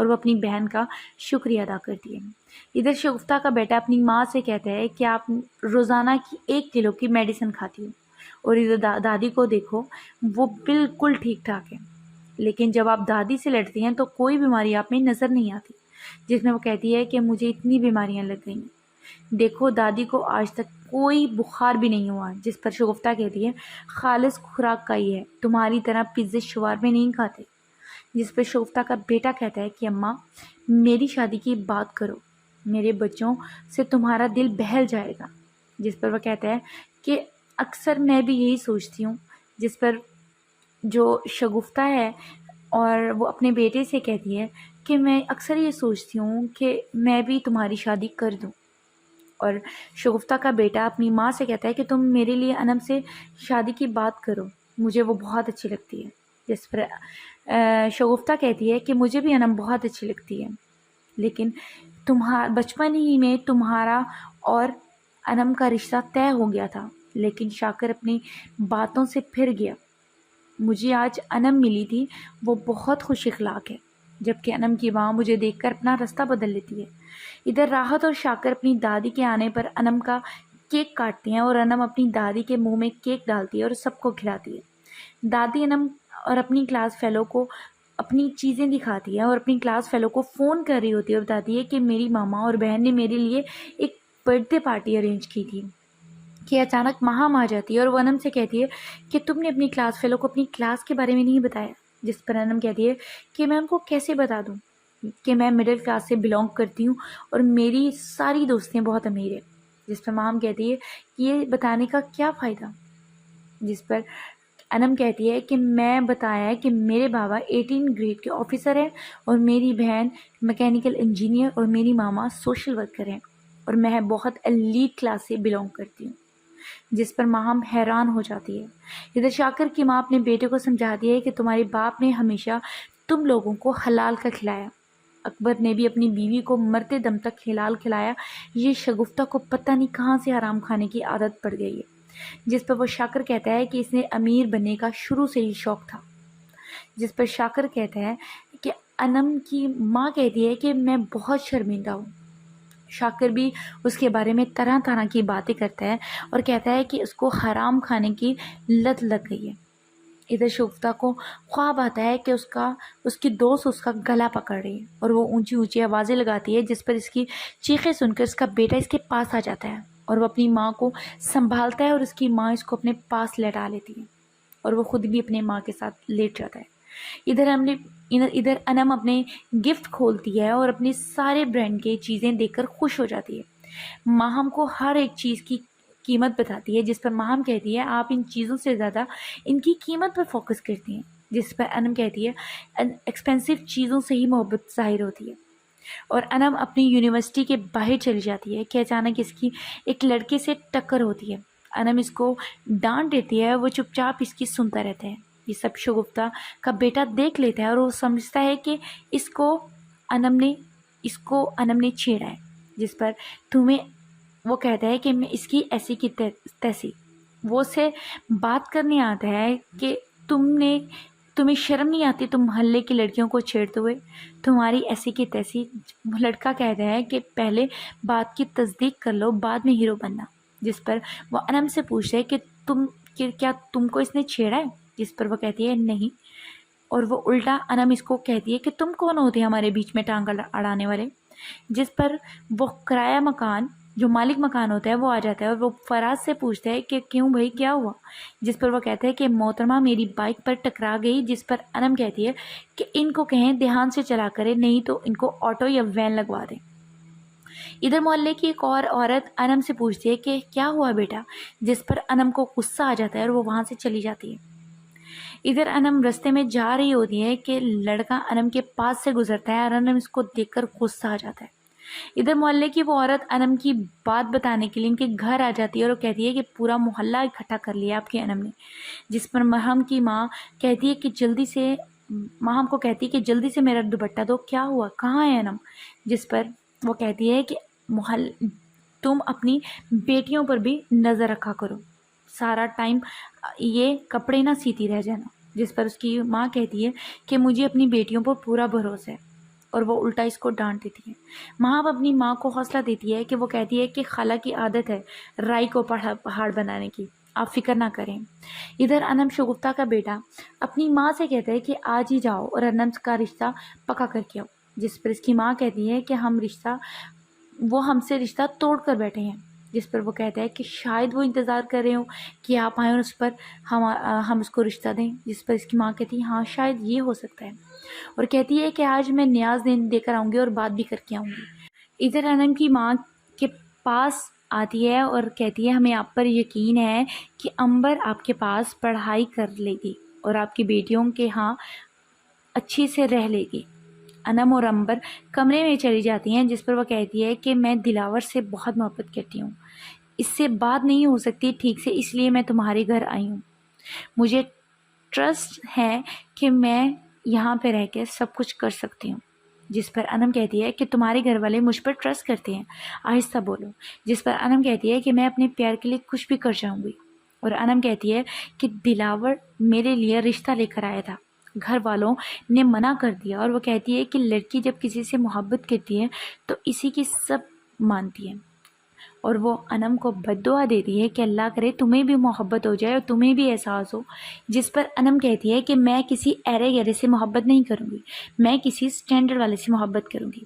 اور وہ اپنی بہن کا شکریہ ادا کرتی ہے۔ ادھر شگفتہ کا بیٹا اپنی ماں سے کہتا ہے کہ آپ روزانہ کی 1 کلو کی میڈیسن کھاتی ہو، اور ادھر دادی کو دیکھو، وہ بالکل ٹھیک ٹھاک ہے، لیکن جب آپ دادی سے لڑتی ہیں تو کوئی بیماری آپ میں نظر نہیں آتی، جس میں وہ کہتی ہے کہ مجھے اتنی بیماریاں لگ گئی ہیں، دیکھو دادی کو آج تک کوئی بخار بھی نہیں ہوا، جس پر شگفتہ کہتی ہے خالص خوراک کا ہی ہے، تمہاری طرح پیزے شوار میں نہیں کھاتے، جس پر شگفتہ کا بیٹا کہتا ہے کہ اماں میری شادی کی بات کرو، میرے بچوں سے تمہارا دل بہل جائے گا، جس پر وہ کہتا ہے کہ اکثر میں بھی یہی سوچتی ہوں، جس پر جو شگفتہ ہے اور وہ اپنے بیٹے سے کہتی ہے کہ میں اکثر یہ سوچتی ہوں کہ میں بھی تمہاری شادی کر دوں، اور شگفتہ کا بیٹا اپنی ماں سے کہتا ہے کہ تم میرے لیے انم سے شادی کی بات کرو، مجھے وہ بہت اچھی لگتی ہے، جس پر شگفتہ کہتی ہے کہ مجھے بھی انم بہت اچھی لگتی ہے، لیکن بچپن ہی میں تمہارا اور انم کا رشتہ طے ہو گیا تھا، لیکن شاکر اپنی باتوں سے پھر گیا، مجھے آج انم ملی تھی، وہ بہت خوش اخلاق ہے، جبکہ انم کی ماں مجھے دیکھ کر اپنا راستہ بدل لیتی ہے۔ ادھر راحت اور شاکر اپنی دادی کے آنے پر انم کا کیک کاٹتی ہیں، اور انم اپنی دادی کے منہ میں کیک ڈالتی ہے اور سب کو کھلاتی ہے۔ دادی انم اور اپنی کلاس فیلو کو اپنی چیزیں دکھاتی ہے، اور اپنی کلاس فیلو کو فون کر رہی ہوتی ہے اور بتاتی ہے کہ میری ماما اور بہن نے میرے لیے ایک برتھ ڈے پارٹی ارینج کی تھی، کہ اچانک مہام آ جاتی ہے اور وہ انم سے کہتی ہے کہ تم نے اپنی کلاس فیلو کو اپنی کلاس کے بارے میں نہیں بتایا، جس پر انم کہتی ہے کہ میں ان کو کیسے بتا دوں کہ میں مڈل کلاس سے بلونگ کرتی ہوں اور میری ساری دوستیں بہت امیر ہیں، جس پر مہام کہتی ہے کہ یہ بتانے کا کیا فائدہ، جس پر انم کہتی ہے کہ میں بتایا ہے کہ میرے بابا 18 گریڈ کے آفیسر ہیں اور میری بہن میکینیکل انجینئر اور میری ماما سوشل ورکر ہیں، اور میں بہت ایلیٹ کلاس سے بلونگ کرتی ہوں، جس پر ماہم حیران ہو جاتی ہے۔ ادھر شاکر کی ماں اپنے بیٹے کو سمجھاتی ہے کہ تمہارے باپ نے ہمیشہ تم لوگوں کو حلال کا کھلایا، اکبر نے بھی اپنی بیوی کو مرتے دم تک حلال کھلایا، یہ شگفتہ کو پتہ نہیں کہاں سے حرام کھانے کی عادت پڑ گئی ہے، جس پر وہ شاکر کہتا ہے کہ اس نے امیر بننے کا شروع سے ہی شوق تھا، جس پر شاکر کہتا ہے کہ انم کی ماں کہتی ہے کہ میں بہت شرمندہ ہوں، شاکر بھی اس کے بارے میں طرح طرح کی باتیں کرتا ہے اور کہتا ہے کہ اس کو حرام کھانے کی لت لگ گئی ہے۔ ادھر شگفتہ کو خواب آتا ہے کہ اس کی دوست اس کا گلا پکڑ رہی ہے اور وہ اونچی اونچی آوازیں لگاتی ہے، جس پر اس کی چیخیں سن کر اس کا بیٹا اس کے پاس آ جاتا ہے اور وہ اپنی ماں کو سنبھالتا ہے اور اس کی ماں اس کو اپنے پاس لٹا لیتی ہے اور وہ خود بھی اپنے ماں کے ساتھ لیٹ جاتا ہے۔ ادھر انم اپنے گفٹ کھولتی ہے اور اپنے سارے برانڈ کے چیزیں دیکھ کر خوش ہو جاتی ہے، ماہم کو ہر ایک چیز کی قیمت بتاتی ہے، جس پر ماہم کہتی ہے آپ ان چیزوں سے زیادہ ان کی قیمت پر فوکس کرتی ہیں، جس پر انم کہتی ہے ایکسپینسو چیزوں سے ہی محبت ظاہر ہوتی ہے، اور انم اپنی یونیورسٹی کے باہر چلی جاتی ہے کہ اچانک اس کی ایک لڑکے سے ٹکر ہوتی ہے، انم اس کو ڈانٹ دیتی ہے، وہ چپ چاپ اس کی سنتا رہتا ہے، یہ سب شگفتہ کا بیٹا دیکھ لیتا ہے اور وہ سمجھتا ہے کہ اس کو انم نے چھیڑا ہے، جس پر وہ کہتا ہے کہ میں اس کی ایسی کی تیسی، وہ سے بات کرنے آتا ہے کہ تمہیں شرم نہیں آتی تم محلے کی لڑکیوں کو چھیڑتے ہوئے، تمہاری ایسی کی تیسی، لڑکا کہتا ہے کہ پہلے بات کی تصدیق کر لو بعد میں ہیرو بننا، جس پر وہ انم سے پوچھتا ہے کہ کیا تم کو اس نے چھیڑا ہے، جس پر وہ کہتی ہے نہیں، اور وہ الٹا انم اس کو کہتی ہے کہ تم کون ہوتے ہیں ہمارے بیچ میں ٹانگ اڑانے والے، جس پر وہ کرایہ مکان جو مالک مکان ہوتا ہے وہ آ جاتا ہے اور وہ فراز سے پوچھتا ہے کہ کیوں بھائی کیا ہوا، جس پر وہ کہتا ہے کہ محترمہ میری بائک پر ٹکرا گئی، جس پر انم کہتی ہے کہ ان کو کہیں دھیان سے چلا کرے نہیں تو ان کو آٹو یا وین لگوا دیں۔ ادھر محلے کی ایک اور عورت انم سے پوچھتی ہے کہ کیا ہوا بیٹا، جس پر انم کو غصہ آ جاتا ہے اور وہ وہاں سے چلی جاتی ہے۔ ادھر انم رستے میں جا رہی ہوتی ہے کہ لڑکا انم کے پاس سے گزرتا ہے اور انم اس کو دیکھ کر غصہ آ جاتا ہے۔ ادھر محلے کی وہ عورت انم کی بات بتانے کے لیے ان کے گھر آ جاتی ہے اور وہ کہتی ہے کہ پورا محلہ اکٹھا کر لیا آپ کے انم نے، جس پر ماہم کی ماں کہتی ہے کہ جلدی سے میرا دوپٹہ دو، کیا ہوا کہاں ہے انم، جس پر وہ کہتی ہے کہ تم اپنی بیٹیوں پر بھی نظر رکھا کرو، سارا ٹائم یہ کپڑے نہ سیتی رہ جانا، جس پر اس کی ماں کہتی ہے کہ مجھے اپنی بیٹیوں پر پورا بھروسہ ہے، اور وہ الٹا اس کو ڈانٹ دیتی ہے۔ مہاب اپنی ماں کو حوصلہ دیتی ہے کہ وہ کہتی ہے کہ خالہ کی عادت ہے رائی کو پہاڑ بنانے کی، آپ فکر نہ کریں۔ ادھر انم شگفتہ کا بیٹا اپنی ماں سے کہتا ہے کہ آج ہی جاؤ اور انم کا رشتہ پکا کر کے آؤ، جس پر اس کی ماں کہتی ہے کہ وہ ہم سے رشتہ توڑ کر بیٹھے ہیں، جس پر وہ کہتا ہے کہ شاید وہ انتظار کر رہے ہوں کہ آپ آئیں اور اس پر ہم اس کو رشتہ دیں، جس پر اس کی ماں کہتی ہے ہاں شاید یہ ہو سکتا ہے، اور کہتی ہے کہ آج میں نیاز دے کر آؤں گی اور بات بھی کر کے آؤں گی۔ ادھر انم کی ماں کے پاس آتی ہے اور کہتی ہے ہمیں آپ پر یقین ہے کہ امبر آپ کے پاس پڑھائی کر لے گی اور آپ کی بیٹیوں کے ہاں اچھی سے رہ لے گی۔ انم اور امبر کمرے میں چلی جاتی ہیں، جس پر وہ کہتی ہے کہ میں دلاور سے بہت محبت کرتی ہوں، اس سے بات نہیں ہو سکتی ٹھیک سے، اس لیے میں تمہارے گھر آئی ہوں، مجھے ٹرسٹ ہے کہ میں یہاں پہ رہ کے سب کچھ کر سکتی ہوں، جس پر انم کہتی ہے کہ تمہارے گھر والے مجھ پر ٹرسٹ کرتے ہیں، آہستہ بولو، جس پر انم کہتی ہے کہ میں اپنے پیار کے لیے کچھ بھی کر جاؤں گی، اور انم کہتی ہے کہ دلاور میرے لیے رشتہ لے کر آیا تھا، گھر والوں نے منع کر دیا، اور وہ کہتی ہے کہ لڑکی جب کسی سے محبت کرتی ہے تو اسی کی سب مانتی ہے، اور وہ انم کو بد دعا دیتی ہے کہ اللہ کرے تمہیں بھی محبت ہو جائے اور تمہیں بھی احساس ہو، جس پر انم کہتی ہے کہ میں کسی ایرے گہرے سے محبت نہیں کروں گی، میں کسی سٹینڈرڈ والے سے محبت کروں گی۔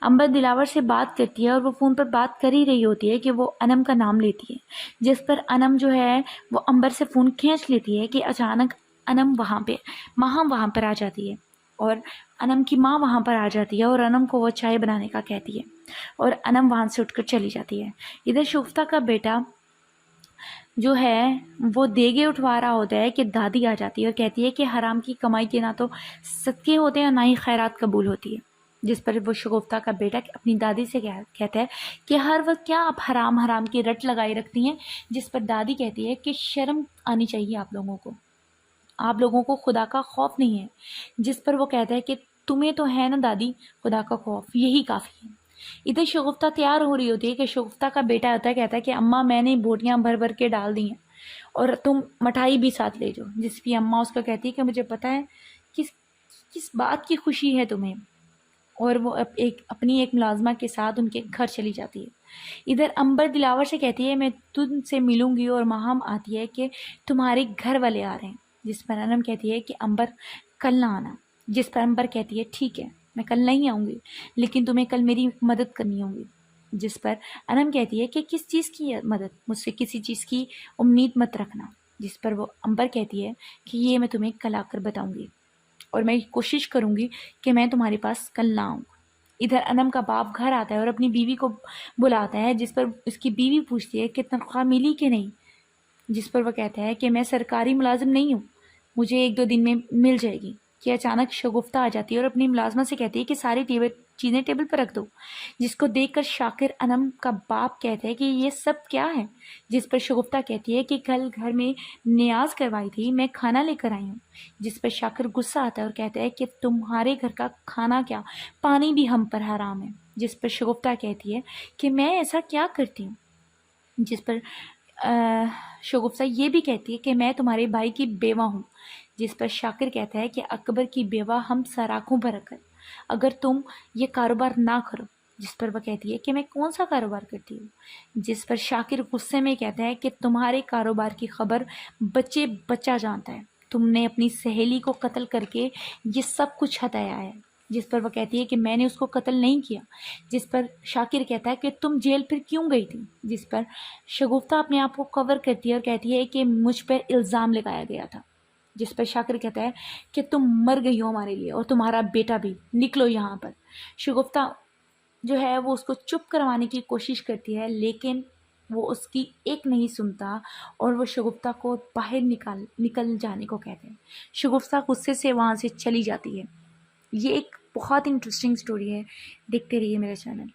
امبر دلاور سے بات کرتی ہے اور وہ فون پر بات کر ہی رہی ہوتی ہے کہ وہ انم کا نام لیتی ہے، جس پر انم جو ہے وہ امبر سے فون کھینچ لیتی ہے کہ اچانک مہام وہاں پر آ جاتی ہے، اور انم کی ماں وہاں پر آ جاتی ہے اور انم کو وہ چائے بنانے کا کہتی ہے، اور انم وہاں سے اٹھ کر چلی جاتی ہے۔ ادھر شگفتہ کا بیٹا جو ہے وہ دیگے اٹھوا رہا ہوتا ہے کہ دادی آ جاتی ہے اور کہتی ہے کہ حرام کی کمائی کے نہ تو صدقے ہوتے ہیں اور نہ ہی خیرات قبول ہوتی ہے، جس پر وہ شگفتہ کا بیٹا اپنی دادی سے کہتا ہے کہ ہر وقت کیا آپ حرام کی رٹ لگائی رکھتی ہیں، جس پر دادی کہتی ہے کہ شرم آنی چاہیے آپ لوگوں کو خدا کا خوف نہیں ہے، جس پر وہ کہتا ہے کہ تمہیں تو ہے نا دادی خدا کا خوف، یہی کافی ہے۔ ادھر شگفتہ تیار ہو رہی ہوتی ہے کہ شگفتہ کا بیٹا ہوتا ہے، کہتا ہے کہ اماں میں نے بوٹیاں بھر بھر کے ڈال دی ہیں اور تم مٹھائی بھی ساتھ لے جاؤ، جس کی اماں اس کو کہتی ہے کہ مجھے پتہ ہے کس بات کی خوشی ہے تمہیں، اور وہ اپنی ایک ملازمہ کے ساتھ ان کے گھر چلی جاتی ہے۔ ادھر امبر دلاور سے کہتی ہے میں تم سے ملوں گی، اور مہام آتی ہے کہ تمہارے گھر والے آ رہے ہیں، جس پر انم کہتی ہے کہ امبر کل نہ آنا، جس پر امبر کہتی ہے ٹھیک ہے میں کل نہیں آؤں گی لیکن تمہیں کل میری مدد کرنی ہوگی، جس پر انم کہتی ہے کہ کس چیز کی مدد، مجھ سے کسی چیز کی امید مت رکھنا، جس پر وہ امبر کہتی ہے کہ یہ میں تمہیں کل آ کر بتاؤں گی اور میں کوشش کروں گی کہ میں تمہارے پاس کل نہ آؤں۔ ادھر انم کا باپ گھر آتا ہے اور اپنی بیوی کو بلاتا ہے، جس پر اس کی بیوی پوچھتی ہے کہ تنخواہ ملی کہ نہیں، جس پر وہ کہتا ہے کہ میں سرکاری ملازم نہیں ہوں، مجھے 1-2 دن میں مل جائے گی، کہ اچانک شگفتہ آ جاتی ہے اور اپنی ملازمہ سے کہتی ہے کہ ساری چیزیں ٹیبل پر رکھ دو، جس کو دیکھ کر شاکر انم کا باپ کہتا ہے کہ یہ سب کیا ہے، جس پر شگفتہ کہتی ہے کہ کل گھر میں نیاز کروائی تھی، میں کھانا لے کر آئی ہوں، جس پر شاکر غصہ آتا ہے اور کہتا ہے کہ تمہارے گھر کا کھانا کیا پانی بھی ہم پر حرام ہے، جس پر شگفتہ کہتی ہے کہ میں ایسا کیا کرتی ہوں، جس پر شگفتہ یہ بھی کہتی ہے کہ میں تمہارے بھائی کی بیوہ ہوں، جس پر شاکر کہتا ہے کہ اکبر کی بیوہ ہم سراکوں پر رکھ کر اگر تم یہ کاروبار نہ کرو، جس پر وہ کہتی ہے کہ میں کون سا کاروبار کرتی ہوں، جس پر شاکر غصے میں کہتا ہے کہ تمہارے کاروبار کی خبر بچہ جانتا ہے، تم نے اپنی سہیلی کو قتل کر کے یہ سب کچھ ہتایا ہے، جس پر وہ کہتی ہے کہ میں نے اس کو قتل نہیں کیا، جس پر شاکر کہتا ہے کہ تم جیل پھر کیوں گئی تھی، جس پر شگفتہ اپنے آپ کو کور کرتی ہے اور کہتی ہے کہ مجھ پر الزام لگایا گیا تھا، جس پر شاکر کہتا ہے کہ تم مر گئی ہو ہمارے لیے اور تمہارا بیٹا بھی، نکلو یہاں پر۔ شگفتہ جو ہے وہ اس کو چپ کروانے کی کوشش کرتی ہے لیکن وہ اس کی ایک نہیں سنتا اور وہ شگفتہ کو باہر نکل جانے کو کہتے ہیں۔ شگفتہ غصے سے وہاں سے چلی جاتی ہے۔ یہ ایک بہت انٹرسٹنگ سٹوری ہے، دیکھتے رہیے میرا چینل۔